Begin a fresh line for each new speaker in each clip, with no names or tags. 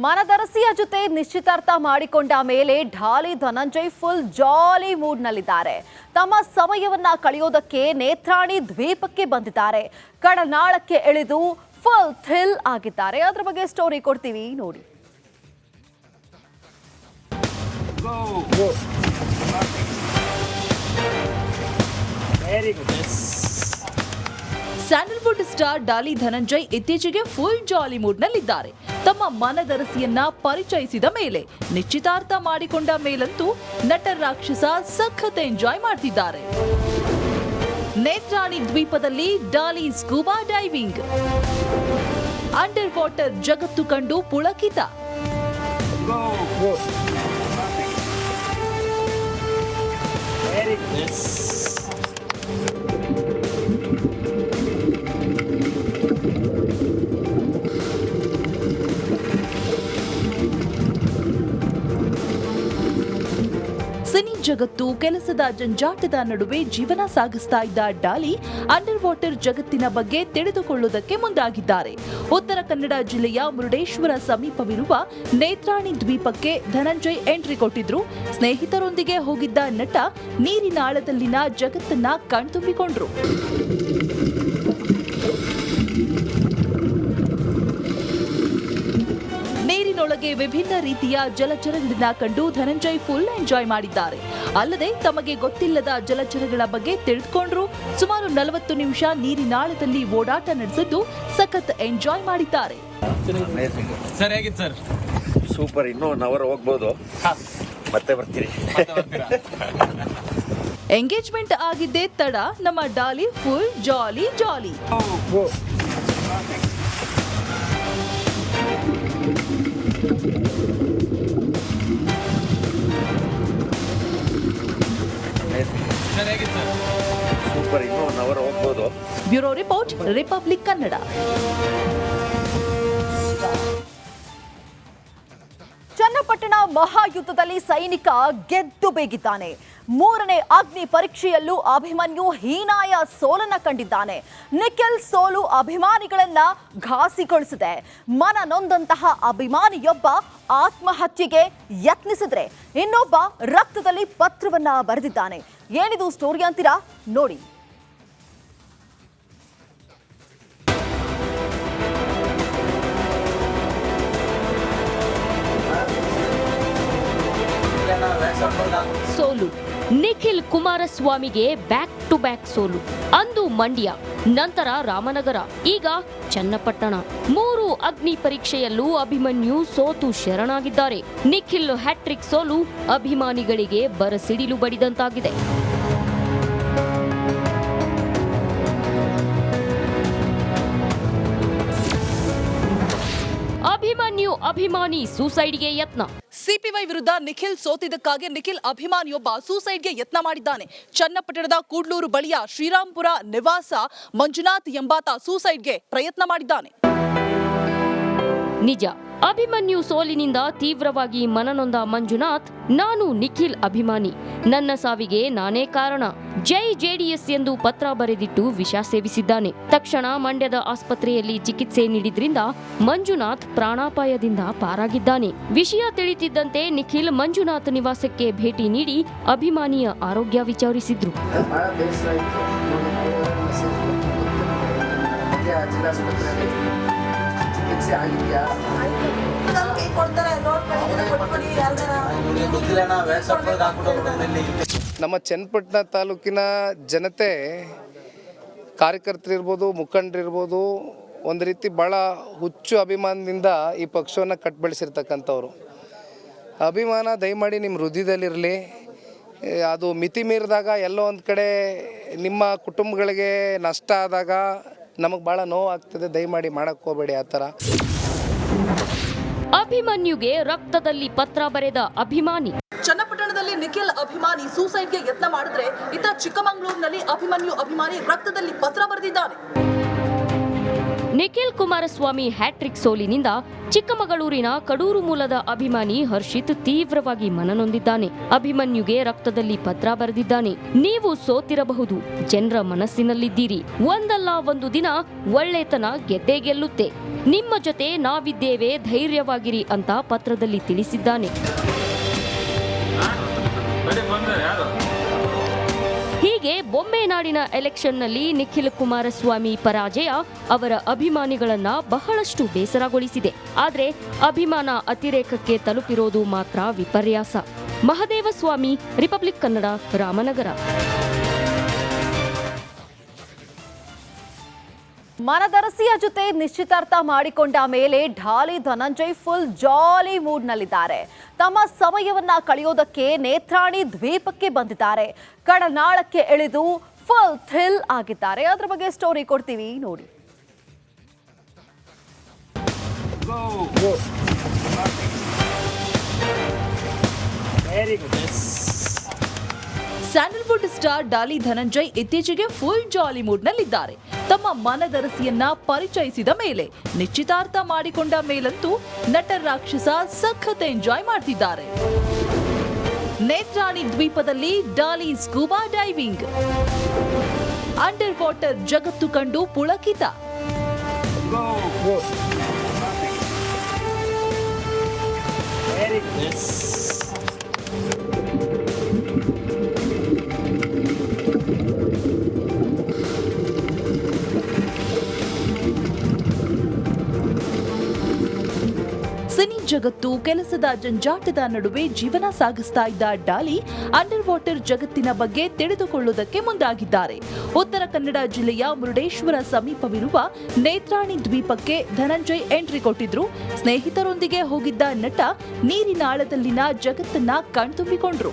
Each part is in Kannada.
ಮನದರಸಿಯ ಜೊತೆ ನಿಶ್ಚಿತಾರ್ಥ ಮಾಡಿಕೊಂಡ ಮೇಲೆ ಢಾಲಿ ಧನಂಜಯ್ ಫುಲ್ ಜಾಲಿ ಮೂಡ್ನಲ್ಲಿದ್ದಾರೆ. ತಮ್ಮ ಸಮಯವನ್ನ ಕಳೆಯೋದಕ್ಕೆ ನೇತ್ರಾಣಿ ದ್ವೀಪಕ್ಕೆ ಬಂದಿದ್ದಾರೆ. ಕಡನಾಳಕ್ಕೆ ಇಳಿದು ಫುಲ್ ಥ್ರಿಲ್ ಆಗಿದ್ದಾರೆ. ಅದರ ಬಗ್ಗೆ ಸ್ಟೋರಿ ಕೊಡ್ತೀವಿ ನೋಡಿ.
ಸ್ಯಾಂಡಲ್ವುಡ್ ಸ್ಟಾರ್ ಢಾಲಿ ಧನಂಜಯ್ ಇತ್ತೀಚೆಗೆ ಫುಲ್ ಜಾಲಿ ಮೂಡ್ನಲ್ಲಿದ್ದಾರೆ. ತಮ್ಮ ಮನದರಸಿಯನ್ನ ಪರಿಚಯಿಸಿದ ಮೇಲೆ ನಿಶ್ಚಿತಾರ್ಥ ಮಾಡಿಕೊಂಡ ಮೇಲಂತೂ ನಟ ರಾಕ್ಷಸ ಸಖತ್ ಎಂಜಾಯ್ ಮಾಡ್ತಿದ್ದಾರೆ. ನೇತ್ರಾಣಿ ದ್ವೀಪದಲ್ಲಿ ಢಾಲಿ ಸ್ಕೂಬಾ ಡೈವಿಂಗ್, ಅಂಡರ್ ವಾಟರ್ ಜಗತ್ತು ಕಂಡು ಪುಳಕಿತ. ಸಿನಿ ಜಗತ್ತು ಕೆಲಸದ ಜಂಜಾಟದ ನಡುವೆ ಜೀವನ ಸಾಗಿಸ್ತಾ ಇದ್ದ ಢಾಲಿ ಅಂಡರ್ ವಾಟರ್ ಜಗತ್ತಿನ ಬಗ್ಗೆ ತಿಳಿದುಕೊಳ್ಳುವುದಕ್ಕೆ ಮುಂದಾಗಿದ್ದಾರೆ. ಉತ್ತರ ಕನ್ನಡ ಜಿಲ್ಲೆಯ ಮುರುಡೇಶ್ವರ ಸಮೀಪವಿರುವ ನೇತ್ರಾಣಿ ದ್ವೀಪಕ್ಕೆ ಧನಂಜಯ್ ಎಂಟ್ರಿ ಕೊಟ್ಟಿದ್ರು. ಸ್ನೇಹಿತರೊಂದಿಗೆ ಹೋಗಿದ್ದ ನಟ ನೀರಿನ ಆಳದಲ್ಲಿನ ಜಗತ್ತನ್ನ ಕಣ್ತುಂಬಿಕೊಂಡ್ರು. ನೀರಿನೊಳಗೆ ವಿಭಿನ್ನ ರೀತಿಯ ಜಲಚರಗಳನ್ನ ಕಂಡು ಧನಂಜಯ್ ಫುಲ್ ಎಂಜಾಯ್ ಮಾಡಿದ್ದಾರೆ. ಅಲ್ಲದೆ ತಮಗೆ ಗೊತ್ತಿಲ್ಲದ ಜಲಚರಗಳ ಬಗ್ಗೆ ತಿಳಿದುಕೊಂಡ್ರು. ಸುಮಾರು 40 ನಿಮಿಷ ನೀರಿನಾಳದಲ್ಲಿ ಓಡಾಟ ನಡೆಸಿದ್ದು ಸಖತ್ ಎಂಜಾಯ್ ಮಾಡಿದ್ದಾರೆ.
ಸೂಪರ್. ಇನ್ನೂ 1 ಅವರ್ ಹೋಗ್ಬೋದು, ಮತ್ತೆ ಬರ್ತೀರಿ.
ಎಂಗೇಜ್ಮೆಂಟ್ ಆಗಿದ್ದೇ ತಡ, ನಮ್ಮ ಢಾಲಿ ಫುಲ್ ಜಾಲಿ ಜಾಲಿ.
ಸೂಪರ್. ಇನ್ನೂ 1 ಅವರ್ ಹೋಗ್ಬೋದು.
Bureau report, Republic Kannada.
Channapatna ಮಹಾಯುದ್ಧದಲ್ಲಿ ಸೈನಿಕ ಗೆದ್ದು ಬೇಗಿದ್ದಾನೆ. 3ನೇ ಅಗ್ನಿ ಪರೀಕ್ಷೆಯಲ್ಲೂ ಅಭಿಮನ್ಯು ಹೀನಾಯ ಸೋಲನ್ನ ಕಂಡಿದ್ದಾನೆ. ನಿಖಿಲ್ ಸೋಲು ಅಭಿಮಾನಿಗಳನ್ನ ಘಾಸಿಗೊಳಿಸಿದೆ. ಮನ ನೊಂದಂತಹ ಅಭಿಮಾನಿಯೊಬ್ಬ ಆತ್ಮಹತ್ಯೆಗೆ ಯತ್ನಿಸಿದ್ರೆ ಇನ್ನೊಬ್ಬ ರಕ್ತದಲ್ಲಿ ಪತ್ರವನ್ನ ಬರೆದಿದ್ದಾನೆ. ಏನಿದು ಸ್ಟೋರಿ ಅಂತೀರಾ ನೋಡಿ.
ಸೋಲು. ನಿಖಿಲ್ ಕುಮಾರಸ್ವಾಮಿಗೆ ಬ್ಯಾಕ್ ಟು ಬ್ಯಾಕ್ ಸೋಲು. ಅಂದು ಮಂಡ್ಯ, ನಂತರ ರಾಮನಗರ, ಈಗ ಚನ್ನಪಟ್ಟಣ. 3 ಅಗ್ನಿ ಪರೀಕ್ಷೆಯಲ್ಲೂ ಅಭಿಮನ್ಯು ಸೋತು ಶರಣಾಗಿದ್ದಾರೆ. ನಿಖಿಲ್ ಹ್ಯಾಟ್ರಿಕ್ ಸೋಲು ಅಭಿಮಾನಿಗಳಿಗೆ ಬರಸಿಡಿಲು ಬಡಿದಂತಾಗಿದೆ. ಅಭಿಮಾನಿ ಸೂಸೈಡ್ಗೆ ಯತ್ನ.
ಸಿಪಿವೈ ವಿರುದ್ಧ ನಿಖಿಲ್ ಸೋತಿದ್ದಕ್ಕಾಗಿ ನಿಖಿಲ್ ಅಭಿಮಾನಿಯೊಬ್ಬ ಸೂಸೈಡ್ಗೆ ಯತ್ನ ಮಾಡಿದ್ದಾನೆ. ಚನ್ನಪಟ್ಟಣದ ಕೂಡ್ಲೂರು ಬಳಿಯ ಶ್ರೀರಾಂಪುರ ನಿವಾಸ ಮಂಜುನಾಥ್ ಎಂಬಾತ ಸೂಸೈಡ್ಗೆ ಪ್ರಯತ್ನ ಮಾಡಿದ್ದಾನೆ.
ನಿಜ, ಅಭಿಮನ್ಯು ಸೋಲಿನಿಂದ ತೀವ್ರವಾಗಿ ಮನನೊಂದ ಮಂಜುನಾಥ್, ನಾನು ನಿಖಿಲ್ ಅಭಿಮಾನಿ, ನನ್ನ ಸಾವಿಗೆ ನಾನೇ ಕಾರಣ, ಜೈ ಜೆಡಿಎಸ್ ಎಂದು ಪತ್ರ ಬರೆದಿಟ್ಟು ವಿಷ ಸೇವಿಸಿದ್ದಾನೆ. ತಕ್ಷಣ ಮಂಡ್ಯದ ಆಸ್ಪತ್ರೆಯಲ್ಲಿ ಚಿಕಿತ್ಸೆ ನೀಡಿದ್ರಿಂದ ಮಂಜುನಾಥ್ ಪ್ರಾಣಾಪಾಯದಿಂದ ಪಾರಾಗಿದ್ದಾನೆ. ವಿಷಯ ತಿಳಿತಿದ್ದಂತೆ ನಿಖಿಲ್ ಮಂಜುನಾಥ್ ನಿವಾಸಕ್ಕೆ ಭೇಟಿ ನೀಡಿ ಅಭಿಮಾನಿಯ ಆರೋಗ್ಯ ವಿಚಾರಿಸಿದ್ರು.
ನಮ್ಮ ಚನ್ನಪಟ್ಟಣ ತಾಲೂಕಿನ ಜನತೆ, ಕಾರ್ಯಕರ್ತರಿರ್ಬೋದು, ಮುಖಂಡರಿರ್ಬೋದು, ಒಂದು ರೀತಿ ಭಾಳ ಹುಚ್ಚು ಅಭಿಮಾನದಿಂದ ಈ ಪಕ್ಷವನ್ನು ಕಟ್ಬೆಳೆಸಿರ್ತಕ್ಕಂಥವ್ರು. ಅಭಿಮಾನ ದಯಮಾಡಿ ನಿಮ್ಮ ಹೃದಯದಲ್ಲಿರಲಿ. ಅದು ಮಿತಿ ಮೀರಿದಾಗ ಎಲ್ಲೋ ಒಂದು ಕಡೆ ನಿಮ್ಮ ಕುಟುಂಬಗಳಿಗೆ ನಷ್ಟ ಆದಾಗ ನಮಗೆ ಭಾಳ ನೋವು ಆಗ್ತದೆ. ದಯಮಾಡಿ ಮಾಡಕ್ಕೆ ಹೋಗಬೇಡಿ ಆ ಥರ.
ಅಭಿಮನ್ಯುಗೆ ರಕ್ತದಲ್ಲಿ ಪತ್ರ ಬರೆದ ಅಭಿಮಾನಿ.
ಚನ್ನಪಟ್ಟಣದಲ್ಲಿ ನಿಖಿಲ್ ಅಭಿಮಾನಿ ಸೂಸೈಡ್ಗೆ ಯತ್ನ ಮಾಡಿದ್ರೆ, ಇತ್ತ ಚಿಕ್ಕಮಗಳೂರಿನಲ್ಲಿ ಅಭಿಮನ್ಯು ಅಭಿಮಾನಿ ರಕ್ತದಲ್ಲಿ ಪತ್ರ ಬರೆದಿದ್ದಾನೆ.
ನಿಖಿಲ್ ಕುಮಾರಸ್ವಾಮಿ ಹ್ಯಾಟ್ರಿಕ್ ಸೋಲಿನಿಂದ ಚಿಕ್ಕಮಗಳೂರಿನ ಕಡೂರು ಮೂಲದ ಅಭಿಮಾನಿ ಹರ್ಷಿತ್ ತೀವ್ರವಾಗಿ ಮನನೊಂದಿದ್ದಾನೆ. ಅಭಿಮನ್ಯುಗೆ ರಕ್ತದಲ್ಲಿ ಪತ್ರ ಬರೆದಿದ್ದಾನೆ. ನೀವು ಸೋತಿರಬಹುದು, ಜನರ ಮನಸ್ಸಿನಲ್ಲಿದ್ದೀರಿ. ಒಂದಲ್ಲ ಒಂದು ದಿನ ಒಳ್ಳೆತನ ಗೆದ್ದೇ ಗೆಲ್ಲುತ್ತೆ. ನಿಮ್ಮ ಜೊತೆ ನಾವಿದ್ದೇವೆ, ಧೈರ್ಯವಾಗಿರಿ ಅಂತ ಪತ್ರದಲ್ಲಿ ತಿಳಿಸಿದ್ದಾನೆ. ಹೀಗೆ ಬೊಮ್ಮೆನಾಡಿನ ಎಲೆಕ್ಷನ್ನಲ್ಲಿ ನಿಖಿಲ್ ಕುಮಾರಸ್ವಾಮಿ ಪರಾಜಯ ಅವರ ಅಭಿಮಾನಿಗಳನ್ನ ಬಹಳಷ್ಟು ಬೇಸರಗೊಳಿಸಿದೆ. ಆದ್ರೆ ಅಭಿಮಾನ ಅತಿರೇಕಕ್ಕೆ ತಲುಪಿರೋದು ಮಾತ್ರ ವಿಪರ್ಯಾಸ. ಮಹದೇವಸ್ವಾಮಿ, ರಿಪಬ್ಲಿಕ್ ಕನ್ನಡ, ರಾಮನಗರ.
ಮನದರಸಿಯ ಜೊತೆ ನಿಶ್ಚಿತಾರ್ಥ ಮಾಡಿಕೊಂಡ ಮೇಲೆ ಢಾಲಿ ಧನಂಜಯ್ ಫುಲ್ ಜಾಲಿ ಮೂಡ್ನಲ್ಲಿದ್ದಾರೆ. ತಮ್ಮ ಸಮಯವನ್ನ ಕಳೆಯೋದಕ್ಕೆ ನೇತ್ರಾಣಿ ದ್ವೀಪಕ್ಕೆ ಬಂದಿದ್ದಾರೆ. ಕಡನಾಳಕ್ಕೆ ಇಳಿದು ಫುಲ್ ಥ್ರಿಲ್ ಆಗಿದ್ದಾರೆ. ಅದ್ರ ಬಗ್ಗೆ ಸ್ಟೋರಿ ಕೊಡ್ತೀವಿ ನೋಡಿ.
ಸ್ಯಾಂಡಲ್ವುಡ್ ಸ್ಟಾರ್ ಡಾಲಿ ಧನಂಜಯ್ ಇತ್ತೀಚೆಗೆ ಫುಲ್ ಜಾಲಿ ಮೂಡ್ನಲ್ಲಿದ್ದಾರೆ. ತಮ್ಮ ಮನದರಸಿಯನ್ನ ಪರಿಚಯಿಸಿದ ಮೇಲೆ, ನಿಶ್ಚಿತಾರ್ಥ ಮಾಡಿಕೊಂಡ ಮೇಲಂತೂ ನಟ ರಾಕ್ಷಸ ಸಖತ್ ಎಂಜಾಯ್ ಮಾಡ್ತಿದ್ದಾರೆ. ನೇತ್ರಾಣಿ ದ್ವೀಪದಲ್ಲಿ Daali scuba diving, under water ಜಗತ್ತು ಕಂಡು ಪುಳಕಿತ. ಸಿನಿ ಜಗತ್ತು ಕೆಲಸದ ಜಂಜಾಟದ ನಡುವೆ ಜೀವನ ಸಾಗಿಸ್ತಾ ಇದ್ದ ಡಾಲಿ ಅಂಡರ್ ವಾಟರ್ ಜಗತ್ತಿನ ಬಗ್ಗೆ ತಿಳಿದುಕೊಳ್ಳುವುದಕ್ಕೆ ಮುಂದಾಗಿದ್ದಾರೆ. ಉತ್ತರ ಕನ್ನಡ ಜಿಲ್ಲೆಯ ಮುರುಡೇಶ್ವರ ಸಮೀಪವಿರುವ ನೇತ್ರಾಣಿ ದ್ವೀಪಕ್ಕೆ ಧನಂಜಯ್ ಎಂಟ್ರಿ ಕೊಟ್ಟಿದ್ರು. ಸ್ನೇಹಿತರೊಂದಿಗೆ ಹೋಗಿದ್ದ ನಟ ನೀರಿನ ಆಳದಲ್ಲಿನ ಜಗತ್ತನ್ನ ಕಣ್ತುಂಬಿಕೊಂಡ್ರು.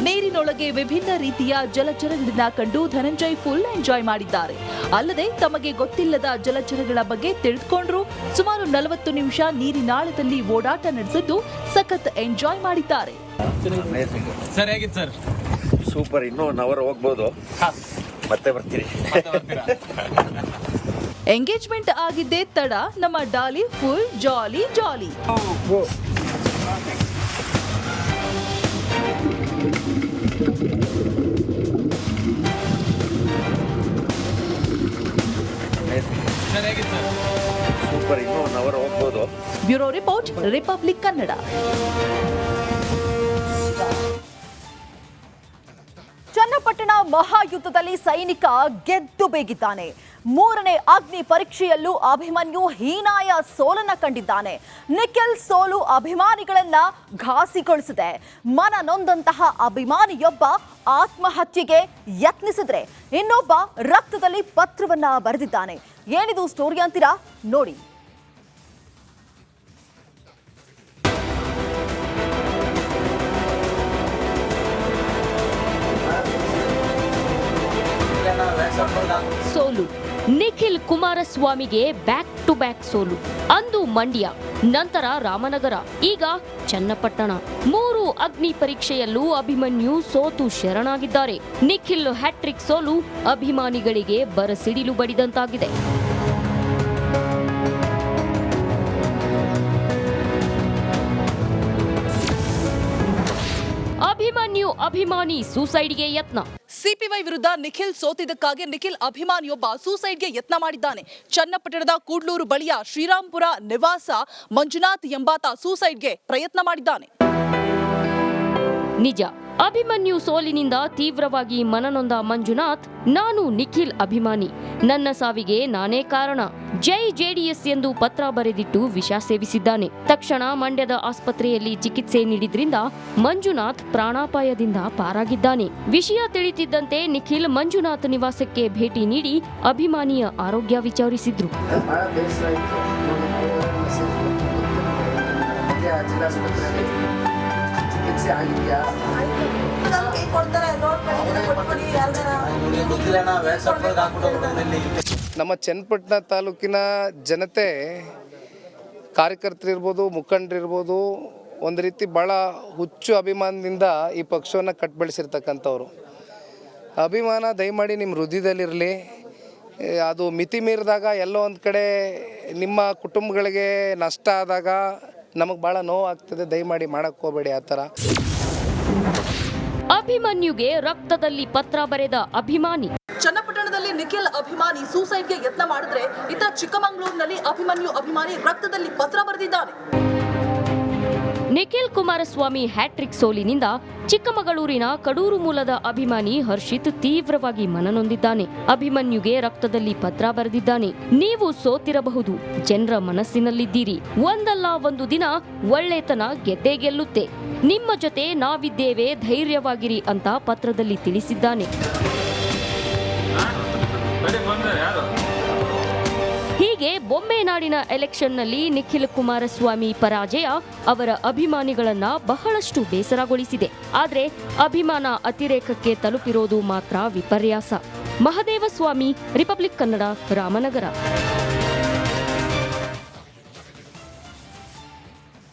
ನೀರಿನೊಳಗೆ ವಿಭಿನ್ನ ರೀತಿಯ ಜಲಚರಗಳನ್ನ ಕಂಡು ಧನಂಜಯ್ ಫುಲ್ ಎಂಜಾಯ್ ಮಾಡಿದ್ದಾರೆ. ಅಲ್ಲದೆ ತಮಗೆ ಗೊತ್ತಿಲ್ಲದ ಜಲಚರಗಳ ಬಗ್ಗೆ ತಿಳಿದುಕೊಂಡ್ರು. ಸುಮಾರು 40 ನಿಮಿಷ ನೀರಿನಾಳದಲ್ಲಿ ಓಡಾಟ ನಡೆಸಿದ್ದು ಸಖತ್ ಎಂಜಾಯ್ ಮಾಡಿದ್ದಾರೆ.
ಸರ್ ಹೇಗಿತ್ತು ಸರ್? ಸೂಪರ್. ಇನ್ನೂ 1 ಅವರ್ ಹೋಗ್ಬೋದು, ಮತ್ತೆ ಬರ್ತೀರಿ.
ಎಂಗೇಜ್ಮೆಂಟ್ ಆಗಿದ್ದೇ ತಡ, ನಮ್ಮ Daali full jolly jolly.
Super. ಇನ್ನೂ 1 ಅವರ್ ಹೋಗ್ಬೋದು.
Bureau report, Republic Kannada.
Channapatna ಮಹಾಯುದ್ಧದಲ್ಲಿ ಸೈನಿಕ ಗೆದ್ದು ಬೇಗಿದ್ದಾನೆ. 3ನೇ ಅಗ್ನಿ ಪರೀಕ್ಷೆಯಲ್ಲೂ ಅಭಿಮನ್ಯು ಹೀನಾಯ ಸೋಲನ್ನ ಕಂಡಿದ್ದಾನೆ. ನಿಖಿಲ್ ಸೋಲು ಅಭಿಮಾನಿಗಳನ್ನ ಘಾಸಿಗೊಳಿಸಿದೆ. ಮನನೊಂದಂತಹ ಅಭಿಮಾನಿಯೊಬ್ಬ ಆತ್ಮಹತ್ಯೆಗೆ ಯತ್ನಿಸಿದ್ರೆ ಇನ್ನೊಬ್ಬ ರಕ್ತದಲ್ಲಿ ಪತ್ರವನ್ನ ಬರೆದಿದ್ದಾನೆ. ಏನಿದು ಸ್ಟೋರಿ ಅಂತೀರಾ? ನೋಡಿ.
ಸೋಲು. ನಿಖಿಲ್ ಕುಮಾರಸ್ವಾಮಿಗೆ ಬ್ಯಾಕ್ ಟು ಬ್ಯಾಕ್ ಸೋಲು. ಅಂದು ಮಂಡ್ಯ, ನಂತರ ರಾಮನಗರ, ಈಗ ಚನ್ನಪಟ್ಟಣ. 3 ಅಗ್ನಿ ಪರೀಕ್ಷೆಯಲ್ಲೂ ಅಭಿಮನ್ಯು ಸೋತು ಶರಣಾಗಿದ್ದಾರೆ. ನಿಖಿಲ್ ಹ್ಯಾಟ್ರಿಕ್ ಸೋಲು ಅಭಿಮಾನಿಗಳಿಗೆ ಬರಸಿಡಿಲು ಬಡಿದಂತಾಗಿದೆ. ಅಭಿಮಾನಿ ಸೂಸೈಡ್ಗೆ ಯತ್ನ.
ಸಿಪಿವೈ ವಿರುದ್ಧ ನಿಖಿಲ್ ಸೋತಿದ್ದಕ್ಕಾಗಿ ನಿಖಿಲ್ ಅಭಿಮಾನಿಯೊಬ್ಬ ಸೂಸೈಡ್ಗೆ ಯತ್ನ ಮಾಡಿದ್ದಾನೆ. ಚನ್ನಪಟ್ಟಣದ ಕೂಡ್ಲೂರು ಬಳಿಯ ಶ್ರೀರಾಂಪುರ ನಿವಾಸ ಮಂಜುನಾಥ್ ಎಂಬಾತ ಸೂಸೈಡ್ಗೆ ಪ್ರಯತ್ನ ಮಾಡಿದ್ದಾನೆ.
ನಿಜ, ಅಭಿಮನ್ಯು ಸೋಲಿನಿಂದ ತೀವ್ರವಾಗಿ ಮನನೊಂದ ಮಂಜುನಾಥ್, ನಾನು ನಿಖಿಲ್ ಅಭಿಮಾನಿ, ನನ್ನ ಸಾವಿಗೆ ನಾನೇ ಕಾರಣ, ಜೈ ಜೆಡಿಎಸ್ ಎಂದು ಪತ್ರ ಬರೆದಿಟ್ಟು ವಿಷ ಸೇವಿಸಿದ್ದಾನೆ. ತಕ್ಷಣ ಮಂಡ್ಯದ ಆಸ್ಪತ್ರೆಯಲ್ಲಿ ಚಿಕಿತ್ಸೆ ನೀಡಿದ್ರಿಂದ ಮಂಜುನಾಥ್ ಪ್ರಾಣಾಪಾಯದಿಂದ ಪಾರಾಗಿದ್ದಾನೆ. ವಿಷಯ ತಿಳಿತಿದ್ದಂತೆ ನಿಖಿಲ್ ಮಂಜುನಾಥ್ ನಿವಾಸಕ್ಕೆ ಭೇಟಿ ನೀಡಿ ಅಭಿಮಾನಿಯ ಆರೋಗ್ಯ ವಿಚಾರಿಸಿದ್ರು.
ನಮ್ಮ ಚನ್ನಪಟ್ಟಣ ತಾಲೂಕಿನ ಜನತೆ, ಕಾರ್ಯಕರ್ತರಿರ್ಬೋದು, ಮುಖಂಡರಿರ್ಬೋದು, ಒಂದು ರೀತಿ ಭಾಳ ಹುಚ್ಚು ಅಭಿಮಾನದಿಂದ ಈ ಪಕ್ಷವನ್ನು ಕಟ್ಬೆಳೆಸಿರ್ತಕ್ಕಂಥವ್ರು. ಅಭಿಮಾನ ದಯಮಾಡಿ ನಿಮ್ಮ ಹೃದಯದಲ್ಲಿರಲಿ. ಅದು ಮಿತಿ ಮೀರಿದಾಗ ಎಲ್ಲೋ ಒಂದು ಕಡೆ ನಿಮ್ಮ ಕುಟುಂಬಗಳಿಗೆ ನಷ್ಟ ಆದಾಗ ನಮಗೆ ಭಾಳ ನೋವಾಗ್ತದೆ. ದಯಮಾಡಿ ಮಾಡೋಕ್ಕೆ ಹೋಗಬೇಡಿ ಆ ಥರ.
ಅಭಿಮನ್ಯುಗೆ ರಕ್ತದಲ್ಲಿ ಪತ್ರ ಬರೆದ ಅಭಿಮಾನಿ.
ಚನ್ನಪಟ್ಟಣದಲ್ಲಿ ನಿಖಿಲ್ ಅಭಿಮಾನಿ ಸೂಸೈಡ್ಗೆ ಯತ್ನ ಮಾಡಿದ್ರೆ ಇತ್ತ ಚಿಕ್ಕಮಗಳೂರಿನಲ್ಲಿ ಅಭಿಮನ್ಯು ಅಭಿಮಾನಿ ರಕ್ತದಲ್ಲಿ ಪತ್ರ ಬರೆದಿದ್ದಾನೆ.
ನಿಖಿಲ್ ಕುಮಾರಸ್ವಾಮಿ ಹ್ಯಾಟ್ರಿಕ್ ಸೋಲಿನಿಂದ ಚಿಕ್ಕಮಗಳೂರಿನ ಕಡೂರು ಮೂಲದ ಅಭಿಮಾನಿ ಹರ್ಷಿತ್ ತೀವ್ರವಾಗಿ ಮನನೊಂದಿದ್ದಾನೆ. ಅಭಿಮನ್ಯುಗೆ ರಕ್ತದಲ್ಲಿ ಪತ್ರ ಬರೆದಿದ್ದಾನೆ. ನೀವು ಸೋತಿರಬಹುದು, ಜನರ ಮನಸ್ಸಿನಲ್ಲಿದ್ದೀರಿ. ಒಂದಲ್ಲ ಒಂದು ದಿನ ಒಳ್ಳೆತನ ಗೆದ್ದೇ ಗೆಲ್ಲುತ್ತೆ. ನಿಮ್ಮ ಜೊತೆ ನಾವಿದ್ದೇವೆ, ಧೈರ್ಯವಾಗಿರಿ ಅಂತ ಪತ್ರದಲ್ಲಿ ತಿಳಿಸಿದ್ದಾನೆ. ಹೀಗೆ ಬೊಮ್ಮೆನಾಡಿನ ಎಲೆಕ್ಷನ್ನಲ್ಲಿ ನಿಖಿಲ್ ಕುಮಾರಸ್ವಾಮಿ ಪರಾಜಯ ಅವರ ಅಭಿಮಾನಿಗಳನ್ನ ಬಹಳಷ್ಟು ಬೇಸರಗೊಳಿಸಿದೆ. ಆದರೆ ಅಭಿಮಾನ ಅತಿರೇಕಕ್ಕೆ ತಲುಪಿರೋದು ಮಾತ್ರ ವಿಪರ್ಯಾಸ. ಮಹದೇವಸ್ವಾಮಿ, ರಿಪಬ್ಲಿಕ್ ಕನ್ನಡ, ರಾಮನಗರ.